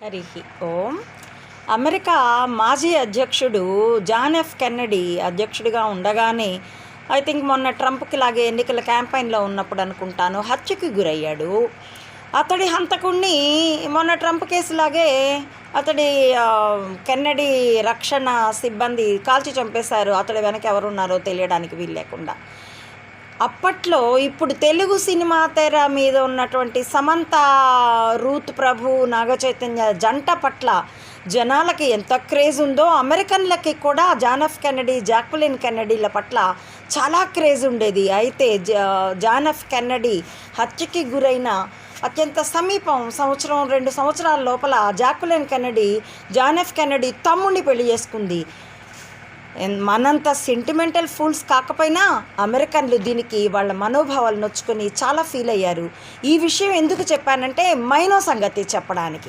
హరి ఓం. America మాజీ అధ్యక్షుడు John F Kennedy అధ్యక్షుడిగా ఉండగానే ఐ థింక్ మొన్న ట్రంప్కి లాగే ఎన్నికల క్యాంపెయిన్లో ఉన్నప్పుడు అనుకుంటాను హత్యకి గురయ్యాడు. అతడి హంతకుణ్ణి మొన్న ట్రంప్ కేసులాగే అతడి కెన్నడీ రక్షణ సిబ్బంది కాల్చి చంపేశారు. అతడి వెనక ఎవరున్నారో తెలియడానికి వీలు లేకుండా. అప్పట్లో ఇప్పుడు తెలుగు సినిమా తెర మీద ఉన్నటువంటి సమంత, రూత్ ప్రభు, నాగచైతన్య జంట పట్ల జనాలకి ఎంత క్రేజ్ ఉందో అమెరికన్లకి కూడా జాన్ ఎఫ్ కెన్నడీ, జాక్వెలిన్ కెన్నడీల పట్ల చాలా క్రేజ్ ఉండేది. అయితే జాన్ ఎఫ్ కెన్నడీ హత్యకి గురైన అత్యంత సమీపం సంవత్సరం 2 సంవత్సరాల లోపల Jacqueline Kennedy John F Kennedy తమ్ముడిని పెళ్లి చేసుకుంది. మనంత సెంటిమెంటల్ ఫూల్స్ కాకపోయినా అమెరికన్లు దీనికి వాళ్ళ మనోభావాలు నొచ్చుకొని చాలా ఫీల్ అయ్యారు. ఈ విషయం ఎందుకు చెప్పానంటే మైనో సంగతి చెప్పడానికి.